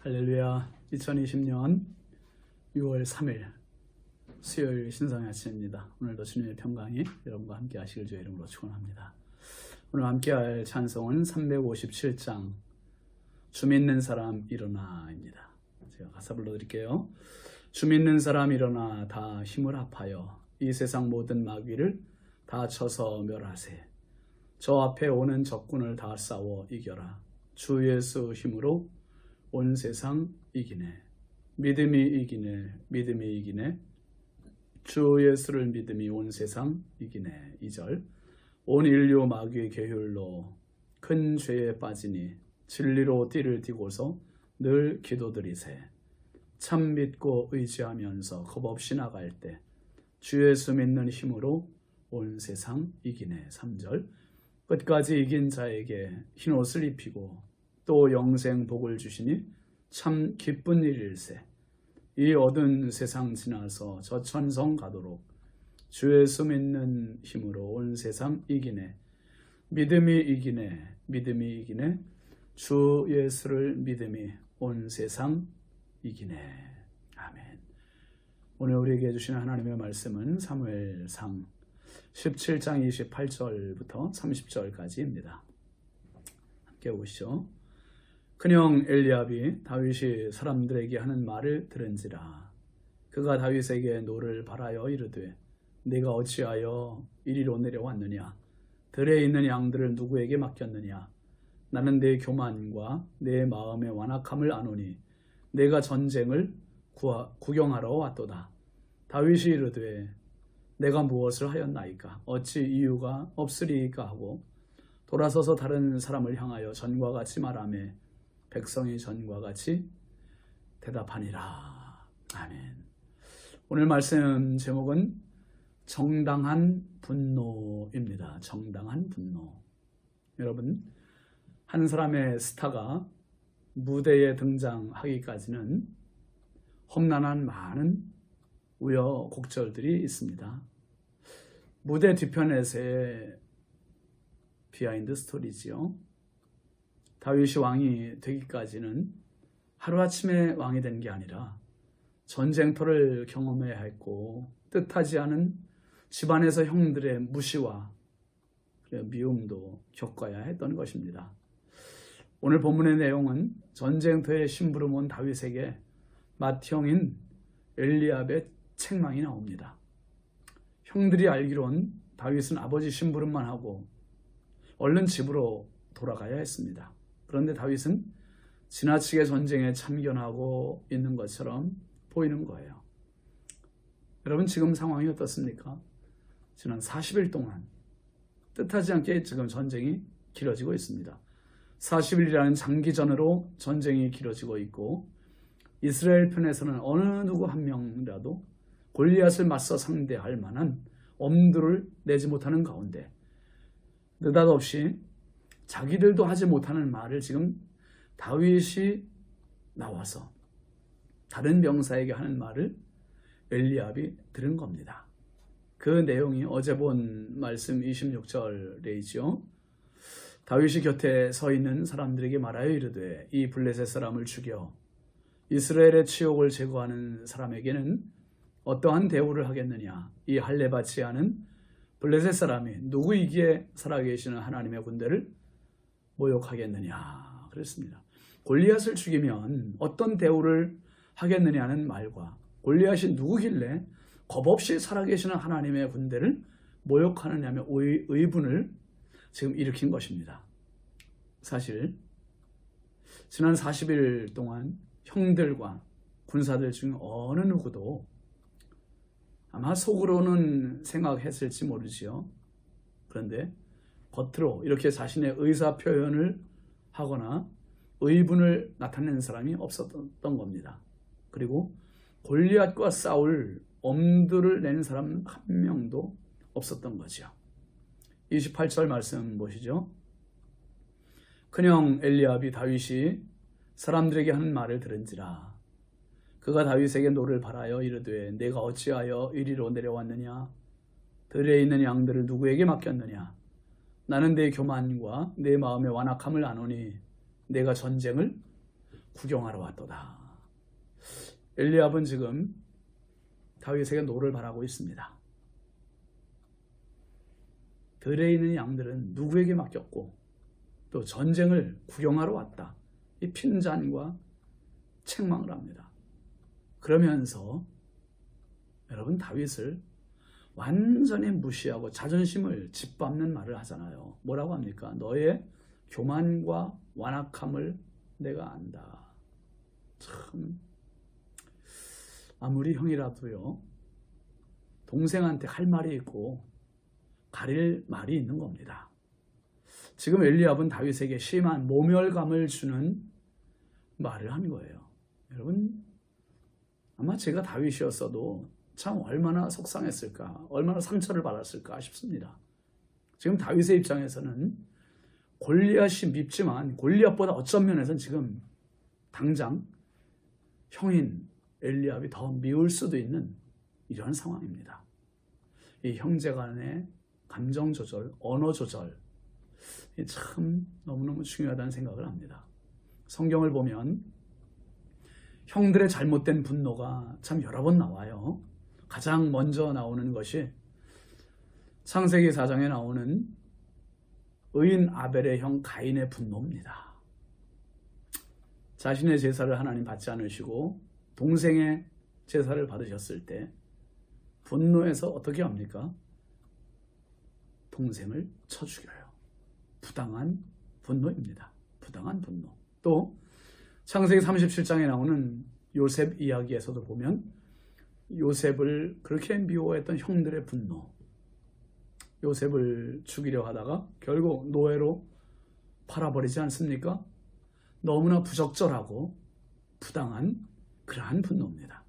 할렐루야. 2020년 6월 3일 수요일 신성의 아침입니다. 오늘도 주님의 평강이 여러분과 함께 하시길 주의 이름으로 축원합니다. 오늘 함께 할 찬송은 357장 주 믿는 사람 일어나입니다. 제가 가사 불러드릴게요. 주 믿는 사람 일어나 다 힘을 합하여 이 세상 모든 마귀를 다 쳐서 멸하세. 저 앞에 오는 적군을 다 싸워 이겨라. 주 예수 힘으로 온 세상 이기네. 믿음이 이기네. 믿음이 이기네. 주 예수를 믿음이 온 세상 이기네. 2절. 온 인류 마귀의 계율로 큰 죄에 빠지니 진리로 띠를 띠고서 늘 기도드리세. 참 믿고 의지하면서 겁없이 나갈 때 주 예수 믿는 힘으로 온 세상 이기네. 3절. 끝까지 이긴 자에게 흰 옷을 입히고 또 영생 복을 주시니 참 기쁜 일일세. 이 어두운 세상 지나서 저 천성 가도록 주 예수 믿는 힘으로 온 세상 이기네. 믿음이 이기네. 믿음이 이기네. 주 예수를 믿음이 온 세상 이기네. 아멘. 오늘 우리에게 주시는 하나님의 말씀은 사무엘상 17장 28절부터 30절까지입니다. 함께 보시죠. 큰형 엘리압이 다윗이 사람들에게 하는 말을 들은지라. 그가 다윗에게 노를 바라여 이르되 네가 어찌하여 이리로 내려왔느냐. 들에 있는 양들을 누구에게 맡겼느냐. 나는 내 교만과 내 마음의 완악함을 아노니 내가 전쟁을 구경하러 왔도다. 다윗이 이르되 내가 무엇을 하였나이까. 어찌 이유가 없으리이까 하고 돌아서서 다른 사람을 향하여 전과 같이 말하며 백성이 전과 같이 대답하니라. 아멘. 오늘 말씀 제목은 정당한 분노입니다. 정당한 분노. 여러분, 한 사람의 스타가 무대에 등장하기까지는 험난한 많은 우여곡절들이 있습니다. 무대 뒤편에서의 비하인드 스토리지요. 다윗이 왕이 되기까지는 하루아침에 왕이 된 게 아니라 전쟁터를 경험해야 했고 뜻하지 않은 집안에서 형들의 무시와 미움도 겪어야 했던 것입니다. 오늘 본문의 내용은 전쟁터에 심부름 온 다윗에게 맏형인 엘리압의 책망이 나옵니다. 형들이 알기론 다윗은 아버지 심부름만 하고 얼른 집으로 돌아가야 했습니다. 그런데 다윗은 지나치게 전쟁에 참견하고 있는 것처럼 보이는 거예요. 여러분, 지금 상황이 어떻습니까? 지난 40일 동안 뜻하지 않게 지금 전쟁이 길어지고 있습니다. 40일이라는 장기전으로 전쟁이 길어지고 있고 이스라엘 편에서는 어느 누구 한 명이라도 골리앗을 맞서 상대할 만한 엄두를 내지 못하는 가운데 느닷없이 자기들도 하지 못하는 말을 지금 다윗이 나와서 다른 병사에게 하는 말을 엘리압이 들은 겁니다. 그 내용이 어제 본 말씀 26절에 있죠. 다윗이 곁에 서 있는 사람들에게 말하여 이르되 이 블레셋 사람을 죽여 이스라엘의 치욕을 제거하는 사람에게는 어떠한 대우를 하겠느냐. 이 할례받지 않은 블레셋 사람이 누구이기에 살아계시는 하나님의 군대를 모욕하겠느냐 그랬습니다. 골리앗을 죽이면 어떤 대우를 하겠느냐는 말과 골리앗이 누구길래 겁없이 살아계시는 하나님의 군대를 모욕하느냐며 의분을 지금 일으킨 것입니다. 사실 지난 40일 동안 형들과 군사들 중 어느 누구도 아마 속으로는 생각했을지 모르지요. 그런데 겉으로 이렇게 자신의 의사 표현을 하거나 의분을 나타내는 사람이 없었던 겁니다. 그리고 골리앗과 싸울 엄두를 내는 사람 한 명도 없었던 거죠. 28절 말씀 보시죠. 큰형 엘리압이 다윗이 사람들에게 하는 말을 들은지라. 그가 다윗에게 노를 바라여 이르되 내가 어찌하여 이리로 내려왔느냐. 들에 있는 양들을 누구에게 맡겼느냐. 나는 내 교만과 내 마음의 완악함을 아노니 내가 전쟁을 구경하러 왔도다. 엘리압은 지금 다윗에게 노를 바라고 있습니다. 들에 있는 양들은 누구에게 맡겼고 또 전쟁을 구경하러 왔다. 이 핀잔과 책망을 합니다. 그러면서 여러분 다윗을 완전히 무시하고 자존심을 짓밟는 말을 하잖아요. 뭐라고 합니까? 너의 교만과 완악함을 내가 안다. 참 아무리 형이라도요 동생한테 할 말이 있고 가릴 말이 있는 겁니다. 지금 엘리압은 다윗에게 심한 모멸감을 주는 말을 한 거예요. 여러분 아마 제가 다윗이었어도 참 얼마나 속상했을까, 얼마나 상처를 받았을까 싶습니다. 지금 다윗의 입장에서는 골리앗이 밉지만 골리앗보다 어떤 면에서는 지금 당장 형인 엘리압이 더 미울 수도 있는 이런 상황입니다. 이 형제 간의 감정 조절, 언어 조절, 참 너무너무 중요하다는 생각을 합니다. 성경을 보면 형들의 잘못된 분노가 참 여러 번 나와요. 가장 먼저 나오는 것이 창세기 4장에 나오는 의인 아벨의 형 가인의 분노입니다. 자신의 제사를 하나님 받지 않으시고 동생의 제사를 받으셨을 때 분노해서 어떻게 합니까? 동생을 쳐 죽여요. 부당한 분노입니다. 부당한 분노. 또 창세기 37장에 나오는 요셉 이야기에서도 보면 요셉을 그렇게 미워했던 형들의 분노, 요셉을 죽이려 하다가 결국 노예로 팔아버리지 않습니까? 너무나 부적절하고 부당한 그러한 분노입니다.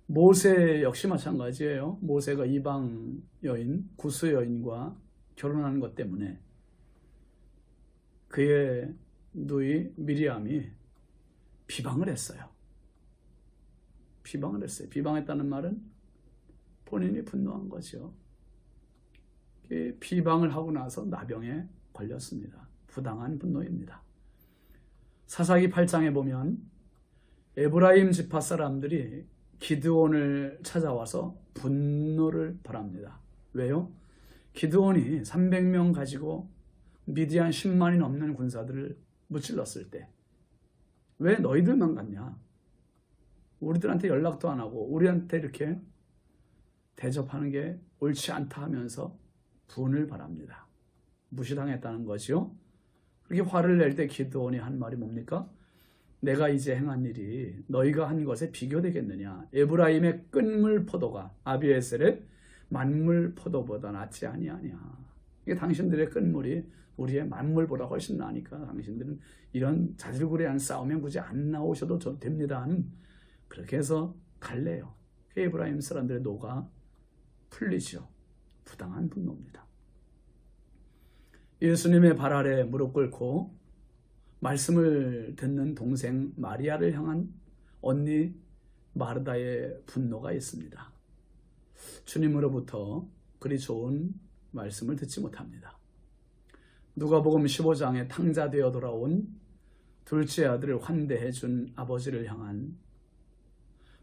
모세 역시 마찬가지예요. 모세가 이방 여인, 구스 여인과 결혼하는 것 때문에 그의 누이 미리암이 비방을 했어요. 비방을 했어요. 비방했다는 말은 본인이 분노한 거죠. 비방을 하고 나서 나병에 걸렸습니다. 부당한 분노입니다. 사사기 8장에 보면 에브라임 지파 사람들이 기드온을 찾아와서 분노를 벌합니다. 왜요? 기드온이 300명 가지고 미디안 10만이 넘는 군사들을 무찔렀을 때 왜 너희들만 갔냐? 우리들한테 연락도 안 하고 우리한테 이렇게 대접하는 게 옳지 않다 하면서 분을 바랍니다. 무시당했다는 것이요. 그렇게 화를 낼 때 기드온이 한 말이 뭡니까? 내가 이제 행한 일이 너희가 한 것에 비교되겠느냐? 에브라임의 끈물 포도가 아비에셀의 만물 포도보다 낫지 아니하냐? 이게 당신들의 끈물이 우리의 만물보다 훨씬 나니까 당신들은 이런 자질구레한 싸움에 굳이 안 나오셔도 됩니다. 그렇게 해서 달래요. 에브라임 사람들의 노가 풀리죠. 부당한 분노입니다. 예수님의 발 아래 무릎 꿇고 말씀을 듣는 동생 마리아를 향한 언니 마르다의 분노가 있습니다. 주님으로부터 그리 좋은 말씀을 듣지 못합니다. 누가복음 15장에 탕자되어 돌아온 둘째 아들을 환대해 준 아버지를 향한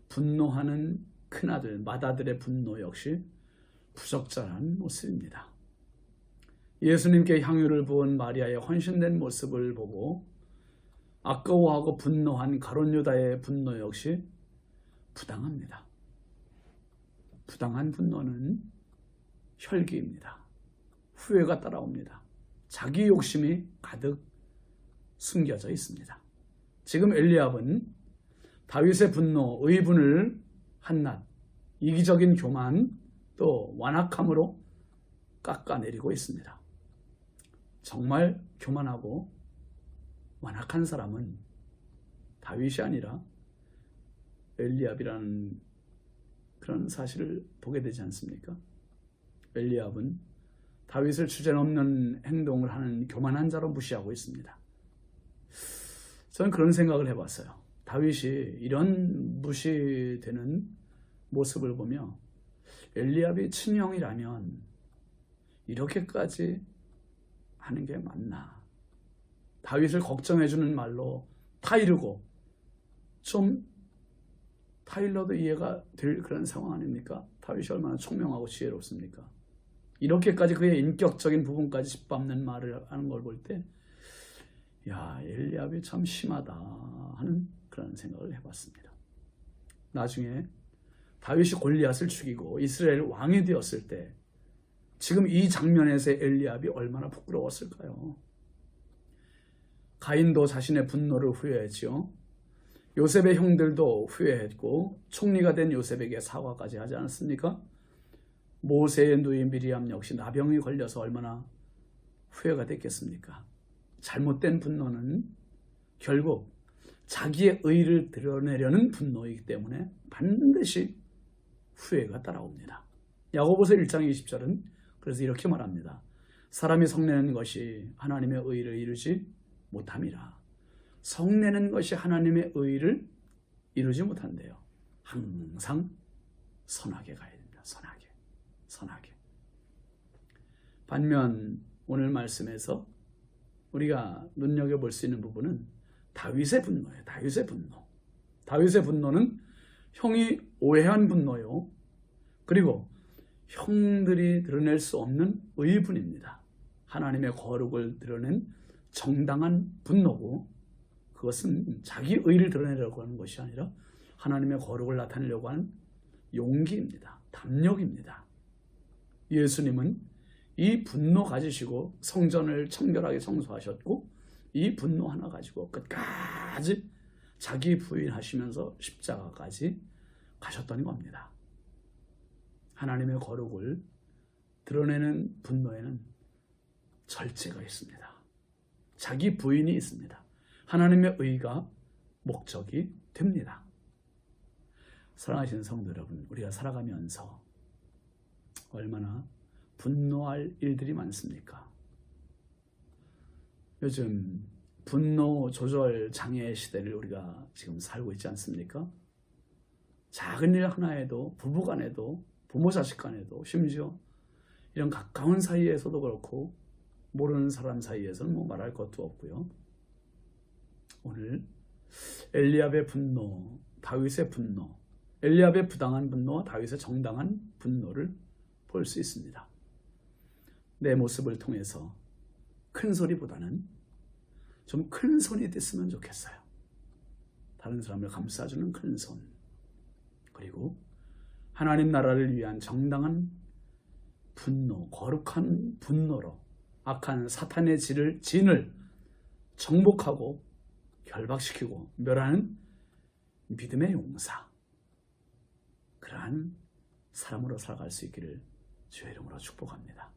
분노하는 큰아들 맏아들의 분노 역시 부적절한 모습입니다. 예수님께 향유를 부은 마리아의 헌신된 모습을 보고 아까워하고 분노한 가룟 유다의 분노 역시 부당합니다. 부당한 분노는 혈기입니다. 후회가 따라옵니다. 자기 욕심이 가득 숨겨져 있습니다. 지금 엘리압은 다윗의 분노, 의분을 한낱 이기적인 교만 또 완악함으로 깎아내리고 있습니다. 정말 교만하고 완악한 사람은 다윗이 아니라 엘리압이라는 그런 사실을 보게 되지 않습니까? 엘리압은 다윗을 주제넘는 행동을 하는 교만한 자로 무시하고 있습니다. 저는 그런 생각을 해봤어요. 다윗이 이런 무시되는 모습을 보며 엘리압이 친형이라면 이렇게까지 하는 게 맞나? 다윗을 걱정해주는 말로 타이르고 좀 타일러도 이해가 될 그런 상황 아닙니까? 다윗이 얼마나 총명하고 지혜롭습니까? 이렇게까지 그의 인격적인 부분까지 짓밟는 말을 하는 걸 볼 때, 야, 엘리압이 참 심하다 하는 그런 생각을 해봤습니다. 나중에 다윗이 골리앗을 죽이고 이스라엘 왕이 되었을 때 지금 이 장면에서의 엘리압이 얼마나 부끄러웠을까요? 가인도 자신의 분노를 후회했지요. 요셉의 형들도 후회했고 총리가 된 요셉에게 사과까지 하지 않았습니까? 모세의 누이 미리암 역시 나병이 걸려서 얼마나 후회가 됐겠습니까? 잘못된 분노는 결국 자기의 의를 드러내려는 분노이기 때문에 반드시 후회가 따라옵니다. 야고보서 1장 20절은 그래서 이렇게 말합니다. 사람이 성내는 것이 하나님의 의를 이루지 못함이라. 성내는 것이 하나님의 의를 이루지 못한대요. 항상 선하게 가야 됩니다. 선하게. 반면 오늘 말씀에서 우리가 눈여겨볼 수 있는 부분은 다윗의 분노예요. 다윗의 분노는 형이 오해한 분노요. 그리고 형들이 드러낼 수 없는 의분입니다. 하나님의 거룩을 드러낸 정당한 분노고, 그것은 자기 의를 드러내려고 하는 것이 아니라 하나님의 거룩을 나타내려고 하는 용기입니다. 담력입니다. 예수님은 이 분노 가지시고 성전을 청결하게 청소하셨고, 이 분노 하나 가지고 끝까지 자기 부인하시면서 십자가까지 가셨던 겁니다. 하나님의 거룩을 드러내는 분노에는 절제가 있습니다. 자기 부인이 있습니다. 하나님의 의가 목적이 됩니다. 사랑하시는 성도 여러분, 우리가 살아가면서 얼마나 분노할 일들이 많습니까? 요즘 분노 조절 장애 시대를 우리가 지금 살고 있지 않습니까? 작은 일 하나에도, 부부간에도, 부모 자식 간에도, 심지어 이런 가까운 사이에서도 그렇고 모르는 사람 사이에서는 뭐 말할 것도 없고요. 오늘 엘리압의 분노, 다윗의 분노, 엘리압의 부당한 분노와 다윗의 정당한 분노를 볼 수 있습니다. 내 모습을 통해서 큰 소리보다는 좀 큰 손이 됐으면 좋겠어요. 다른 사람을 감싸주는 큰 손, 그리고 하나님 나라를 위한 정당한 분노, 거룩한 분노로 악한 사탄의 진을 정복하고 결박시키고 멸하는 믿음의 용사, 그러한 사람으로 살아갈 수 있기를 주의 이름으로 축복합니다.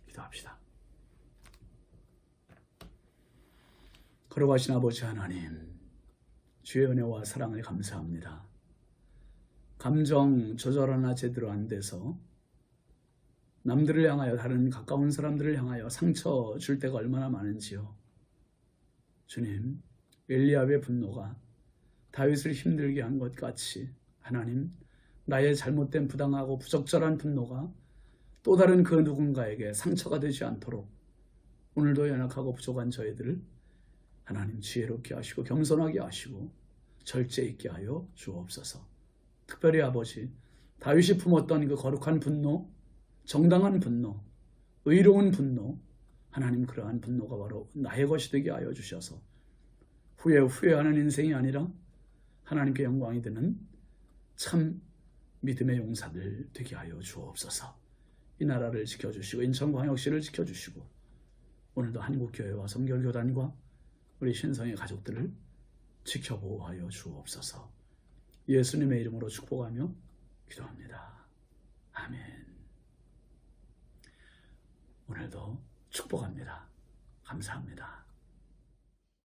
기도합시다. 걸어가신 아버지 하나님, 주의 은혜와 사랑을 감사합니다. 감정 조절 하나 제대로 안 돼서 남들을 향하여, 다른 가까운 사람들을 향하여 상처 줄 때가 얼마나 많은지요. 주님, 엘리압의 분노가 다윗을 힘들게 한 것 같이 하나님, 나의 잘못된 부당하고 부적절한 분노가 또 다른 그 누군가에게 상처가 되지 않도록 오늘도 연약하고 부족한 저희들을 하나님 지혜롭게 하시고 겸손하게 하시고 절제 있게 하여 주옵소서. 특별히 아버지, 다윗이 품었던 그 거룩한 분노, 정당한 분노, 의로운 분노, 하나님 그러한 분노가 바로 나의 것이 되게 하여 주셔서 후회하는 인생이 아니라 하나님께 영광이 되는 참 믿음의 용사들 되게 하여 주옵소서. 이 나라를 지켜주시고 인천광역시를 지켜주시고 오늘도 한국교회와 성결교단과 우리 신성의 가족들을 지켜보호하여 주옵소서. 예수님의 이름으로 축복하며 기도합니다. 아멘. 오늘도 축복합니다. 감사합니다.